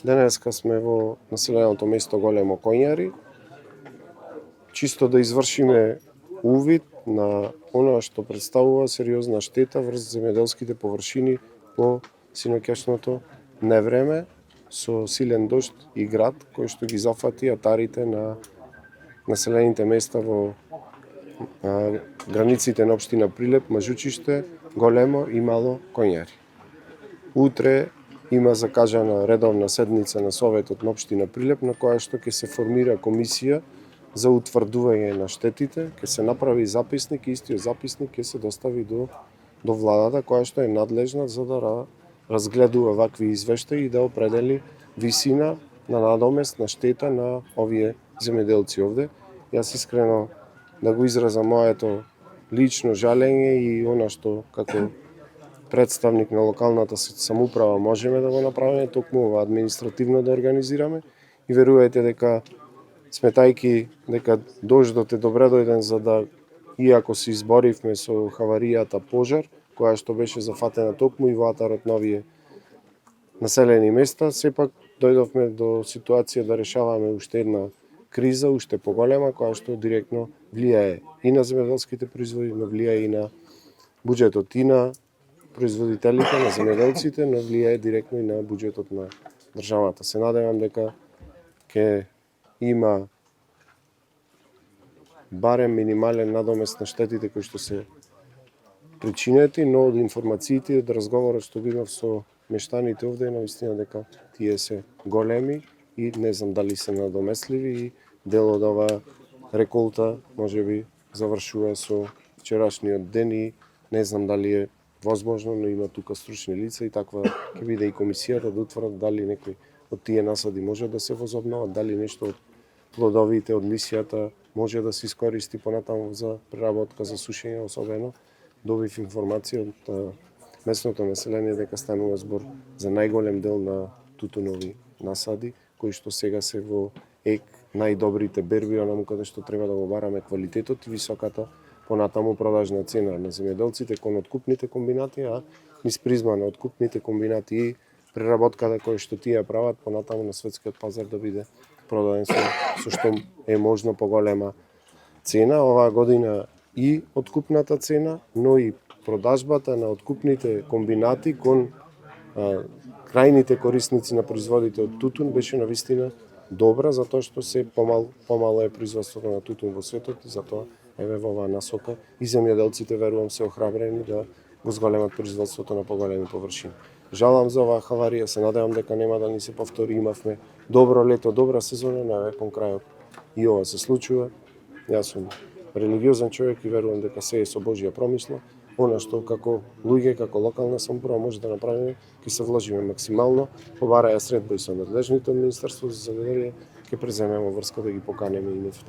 Денеска сме во населеното место Големо Коњари, чисто да извршиме увид на оноа што представува сериозна штета врз земјоделските површини по синоќашното невреме со силен дожд и град кој што ги зафати атарите на населените места во границите на општина Прилеп, Мажучиште, Големо и Мало Коњари. Утре има закажана редовна седница на Советот на општина Прилеп на која што ќе се формира комисија за утврдување на штетите, ќе се направи записник и истиот записник ќе се достави до владата која што е надлежна за да разгледува вакви извештаи и да определи висина на надомест на штета на овие земјоделци овде. Јас искрено да го изразам моето лично жалење и она што како представник на локалната самоуправа можеме да го направиме, токму ова административно да организираме и верувајте дека сметајки дека дождот е добре дојден за да, иако се изборивме со хаваријата пожар, која што беше зафатена токму и во атарот на овие населени места, сепак дојдовме до ситуација да решаваме уште една криза, уште поголема, која што директно влијае и на земјоделските производи, но влијае и на буџетот и на производителите, на земјоделците, но влијае директно и на буџетот на државата. Се надевам дека ќе има барем минимален надомест на штетите кои што се причинети, но од информациите и од разговорот што го имав со мештаните овде е навистина дека тие се големи и не знам дали се надоместливи и дел од оваа реколта можеби завршува со вчерашниот ден и не знам дали е возможно, но има тука стручни лица и таква ќе биде и комисијата да утврдат дали некој од тие насади може да се возобноват, дали нешто од плодовите од лисијата може да се искористи понатаму за преработка за сушење, особено добив информација од местното население дека станува збор за најголем дел на тутунови насади кои што сега се во ек најдобрите берби, онаму каде што треба да го бараме квалитетот и високата понатаму продажна цена на земјоделците кон откупните комбинати, а низ призма на откупните комбинати и преработката која што тие прават понатаму на светскиот пазар да биде продаден со што е можно поголема цена. Оваа година и откупната цена, но и продажбата на откупните комбинати кон крајните корисници на производите од тутун беше навистина добра, затоа што се помало е производството на тутун во светот и затоа еве во оваа насока и земјоделците верувам се охрабрени да го зголемат производството на поголеми површини. Жалам за оваа хаварија, се надевам дека нема да ни се повтори. Имавме добро лето, добра сезона, но еве кон крајот и ова се случува. Јас сум религиозен човек и верувам дека се е со Божја промисла. Она што како луѓе, како локална самоуправа може да направиме, ќе се вложиме максимално, побараја средба и со надлежните од Министерството за земјоделие, ќе преземеме врска да ги поканеме и нив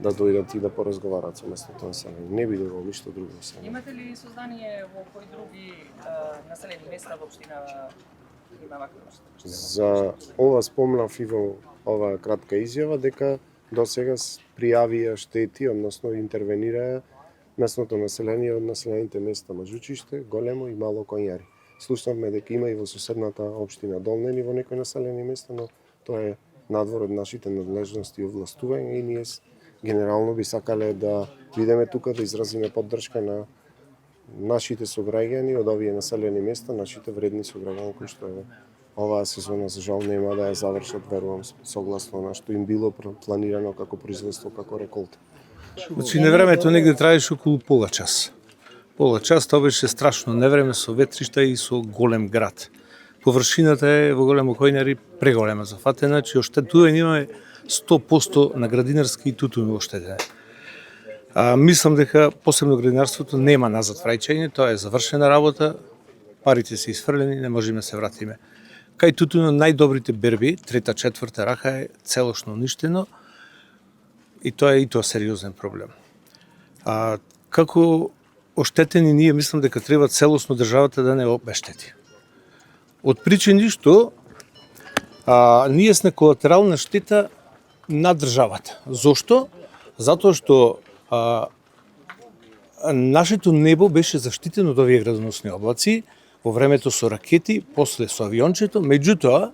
да дојдат и да поразговараат со местното население. Не би било ништо друго. Имате ли сознание во кои други населени места во општина има вакви штети? За ова спомнав и во оваа кратка изјава дека досега пријавија штети, односно интервенираа местното население од населените места Мажучиште, Големо и Мало Коњари. Слушнавме дека има и во соседната општина Долнени во некои населени места, но тоа е надвор од нашите надлежности и овластувања и ние генерално би сакале да бидеме тука да изразиме поддршка на нашите сограѓани од овие населени места, нашите вредни сограѓани кои што оваа сезона за жал нема да ја завршат, верувам, согласно на што им било планирано како производство, како реколта. Значи невремето негде траеше околу пола час. Пола час, тоа беше страшно невреме со ветришта и со голем град. Површината е во Големо Коњари преголема зафатена, че оштетување имаме 100% на градинарски и тутуни оштетени. Мислам дека посебно градинарството нема назад враќање, тоа е завршена работа, парите се изфрлени, не можеме да се вратиме. Кај тутуно најдобрите берби, трета, четврта рака е целосно уништено и тоа е сериозен проблем. Како оштетени ние мислам дека треба целосно државата да не обештети. Од причини што ние сме колатерална штета на државата. Зошто? Затоа што нашето небо беше заштитено од овие градоносни облаци во времето со ракети, после со авиончето, меѓутоа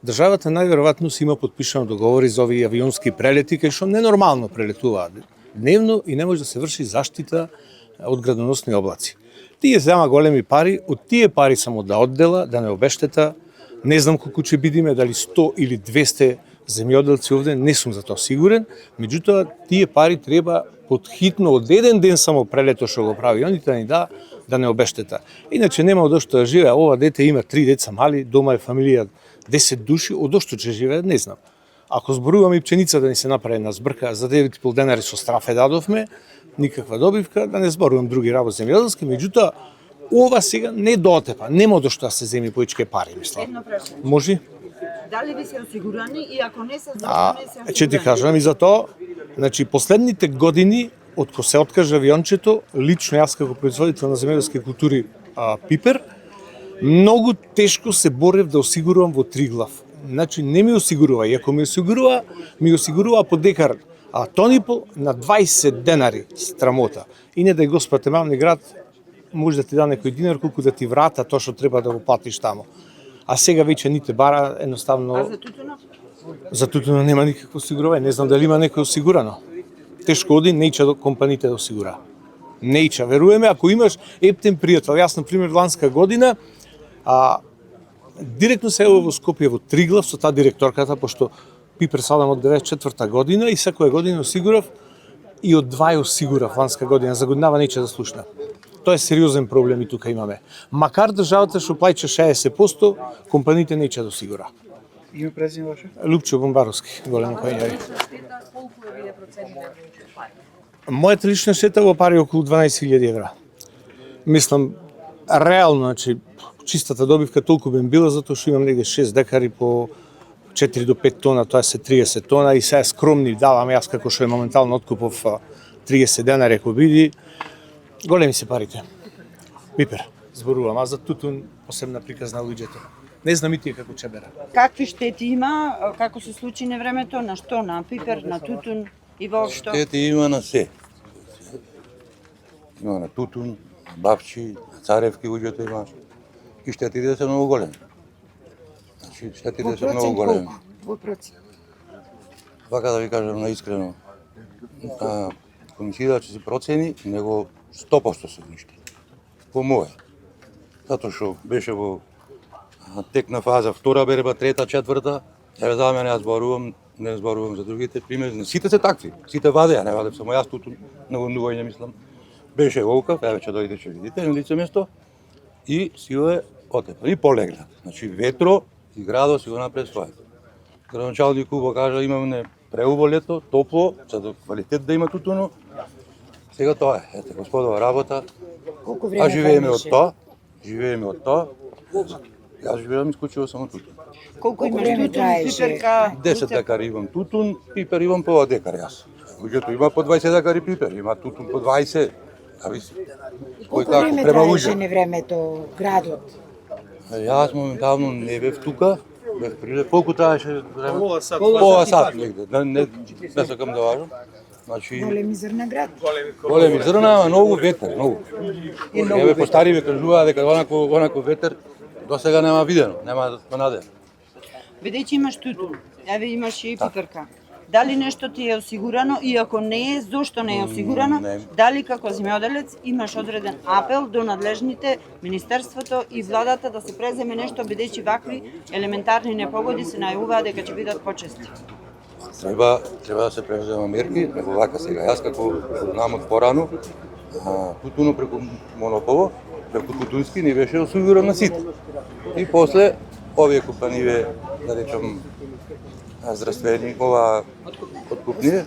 државата најверојатно си има подпишано договори за овие авионски прелети, кај што ненормално прелетуваат дневно и не може да се врши заштита од градоносни облаци. Тие зема големи пари, од тие пари само да оддела, да не обештета, не знам колку ќе бидиме, дали 100 или 200 земјоделци овде, не сум за тоа сигурен, меѓутоа тие пари треба подхитно од еден ден само прелето што го прави они да ни да не обештета. Иначе нема од што да живее, ова дете има 3 деца мали, дома е фамилија 10 души, од што ќе живее, не знам. Ако зборуваме и пченица да ни се направи една збрка, за 9,5 денари со страфе дадовме, никаква добивка, да не зборувам други работи земјоделски, меѓутоа ова сега не дотепа, нема од што да се земи поичке пари, мислам. Едно прашање. Може? Дали ви се осигурани и ако не се, зашто не се осигурани? Ќе ти кажам и за тоа, значи последните години од кога се откажа авиончето, лично јас како производител на земјоделски култури пипер, многу тешко се борев да осигурувам во Триглав. Значи не ми осигурува, и ако ми осигурува по декар тонипол на 20 денари страмота. И не да Господ мамни град може да ти да некој динар колку да ти врата тоа што треба да го платиш таму. А сега веќе ни те бара едноставно. А за тутунов? За тутунов нема никакво осигурување, не знам дали има некој осигурано. Тешко оди Нејча до компаниите да осигура. Нејча, веруваме, ако имаш ептен пријател, јас на пример ланска година директно се во Скопје во Триглав со таа директорката, пошто пипер садам од 94-та година и секоја година осигурав и од 2 осигурав ланска година, за годинава неќе да слушна. Тоа е сериозен проблем и тука имаме. Макар државата што плаќа 60%, компаниите неќе да осигура. Име презиме ваше? Лупчо Бомбаровски, голем коњари. Лична штета, колку е вие процените во пари? Мојата лична штета во пари околу 12.000 евра. Мислам, реално, значи, чистата добивка толку би била, затоа што имам негде 6 декари по 4 до 5 тона, тоа се 30 тона и сега скромни давам јас како што е моментално откупов 30 денари ако биди. Големи се парите. Пипер, зборувам, а за тутун посебна приказна луѓето. Не знам и тие како ќе бера. Какви штети има, како се случи на времето, на што, на пипер, на тутун и воопшто? Штети има на се. Има на тутун, на бавчи, на царевки луѓето има. И штетите се многу големи. Значи, штетите се многу големи. Во процент. Вака да ви кажам наискрено, комисијата ќе се процени, него 100% се уништи. По моје. Затоа што беше во текна фаза, втора берба, трета, четврта, еве за мене јас зборувам, не зборувам за другите примери, сите се такви, сите вадеа, не вадев само јас туту, на вондување мислам. Беше волкав, еве ќе дојдете ќе видите, на лице место, и си го е отепа, и полегнат. Значи ветро и градот си го направи своето. Градоначалник Куба кажа имаме преубаво лето, топло, за да квалитет да има тутуно. Сега тоа е, ете, господова работа. Колку време живееме од траеше? тоа, живееме од тоа. Јас живеам исклучиво само тутун. Колку имаш тутун, пиперка? 10 декари имам тутун, пипер имам пола декар јас. Луѓето има по 20 декари пипер, има тутун по 20. Зависи. Кој Колку како време према траеше луѓе. на времето градот? Јас моментално не бев тука, бев приле. Колку траеше време? Пола Сат негде. Не сакам да важам. Значи, Големи зрна град. големи зрна, ама многу ветер, многу. Еве постари ме кажуваа дека онаков ветер до сега нема видено, нема понаден. Бидејќи имаш тутун, еве имаш и пиперка. Дали нешто ти е осигурано и ако не е, зошто не е осигурано? Не. Дали како земјоделец имаш одреден апел до надлежните, министерството и владата да се преземе нешто бидејќи вакви елементарни непогоди се најавуваат дека ќе бидат почести? Треба да се презема мерки, него вака сега. Јас како знам од порано, тутуно преку монополо, преку тутунски не беше осигуран на сите. И после овие компании, да речем, здравствени, ова откупни,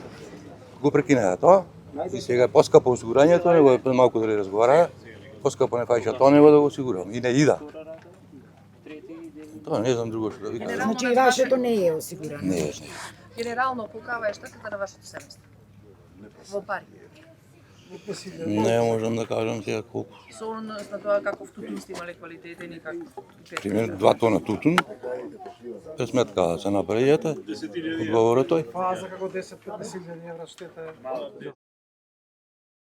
го прекинаа тоа. И сега е поскапо осигурањето, него е пред малку дали разговараа, поскапо не фаќа тоа, него да го осигурам. И не ида. Тоа не знам друго што да ви кажам. Значи и вашето не е осигурано. Не. Генерално колкава е штетата на вашето семејство? Во пари. Не можам да кажам сега колку. Со однос на тоа каков тутун сте имале квалитетен и каков Пример 2 тона тутун. Без сметка да се направи, одговорот тој. За како 10-15 евра штета е.